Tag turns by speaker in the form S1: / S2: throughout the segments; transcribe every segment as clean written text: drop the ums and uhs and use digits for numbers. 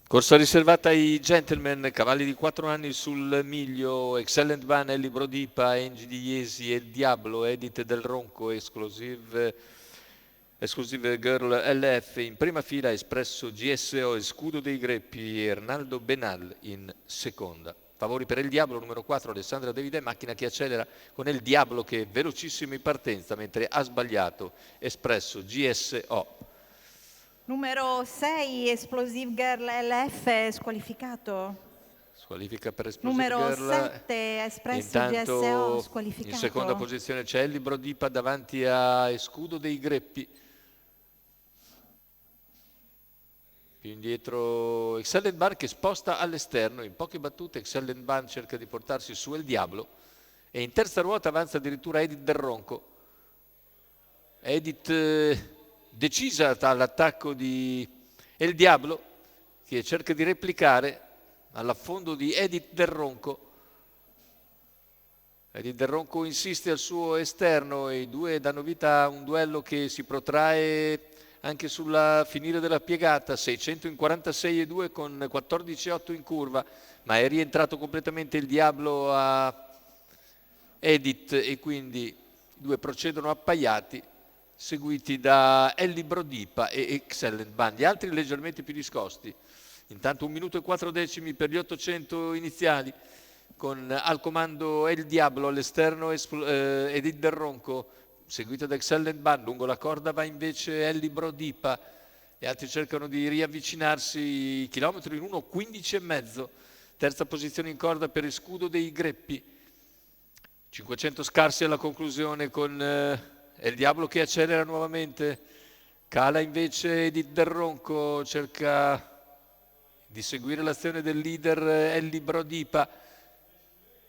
S1: Corsa riservata ai gentleman, cavalli di 4 anni sul miglio, Excellent Ban, Ellie Brodipa, Engi di Iesi, El Diablo, Edith Del Ronco, Exclusive Girl LF, in prima fila Espresso GSO e Scudo dei Greppi, Ernaldo Benal in seconda. Favori per il Diablo, numero 4, Alessandra Davide, macchina che accelera con il Diablo che è velocissimo in partenza, mentre ha sbagliato Espresso GSO.
S2: Numero 6, Explosive Girl LF, squalificato.
S1: Squalifica per Explosive
S2: Numero
S1: Girl.
S2: 7, Espresso GSO,
S1: Intanto
S2: squalificato.
S1: in seconda posizione c'è Ellie Brodipa davanti a Scudo dei Greppi. Più indietro Excellent Ban che sposta all'esterno. In poche battute Excellent Ban cerca di portarsi su El Diablo. E in terza ruota avanza addirittura Edith Del Ronco. Edith decisa all'attacco di El Diablo che cerca di replicare all'affondo di Edith Del Ronco. Edith Del Ronco insiste al suo esterno e i due danno vita a un duello che si protrae anche sulla finire della piegata, 646,2 con 14,8 in curva, ma è rientrato completamente il Diablo a Edith e quindi i due procedono appaiati, seguiti da Ellie Brodipa e Excellent Ban, gli altri leggermente più discosti. Intanto 1 minuto e 4 decimi per gli 800 iniziali, con al comando El Diablo, all'esterno Edith Del Ronco, seguito da Excellent Ban. Lungo la corda va invece Ellie Brodipa, gli altri cercano di riavvicinarsi, chilometro in 1,15 e mezzo. Terza posizione in corda per il Scudo dei Greppi, 500 scarsi alla conclusione, con El Diablo che accelera nuovamente. Cala invece Edith Del Ronco, cerca di seguire l'azione del leader Ellie Brodipa,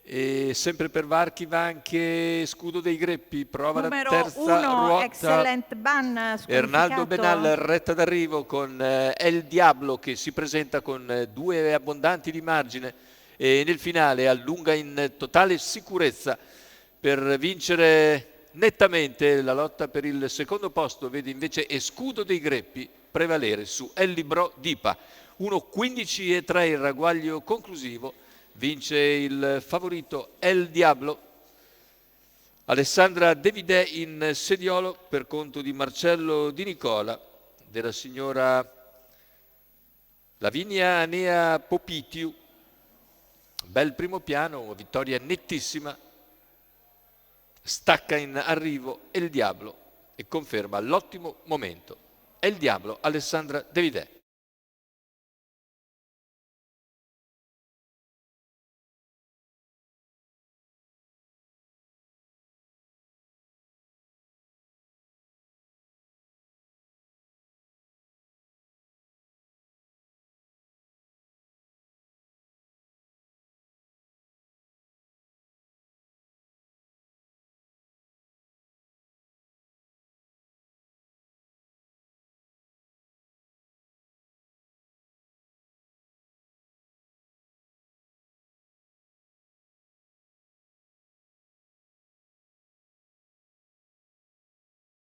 S1: e sempre per varchi va anche Scudo dei Greppi, prova
S2: numero
S1: la terza
S2: 1,
S1: ruota.
S2: Excellent Ban, squalificato.
S1: Ernaldo Benal retta d'arrivo con El Diablo che si presenta con due abbondanti di margine e nel finale allunga in totale sicurezza per vincere nettamente la lotta per il secondo posto. Vede invece Scudo dei Greppi prevalere su Ellie Brodipa. 1,15 e 3 il ragguaglio conclusivo, vince il favorito El Diablo. Alessandra Davidè in sediolo per conto di Marcello Di Nicola, della signora Lavinia Anea Popitiu. Bel primo piano, vittoria nettissima, stacca in arrivo El Diablo e conferma l'ottimo momento. El Diablo, Alessandra Davidè.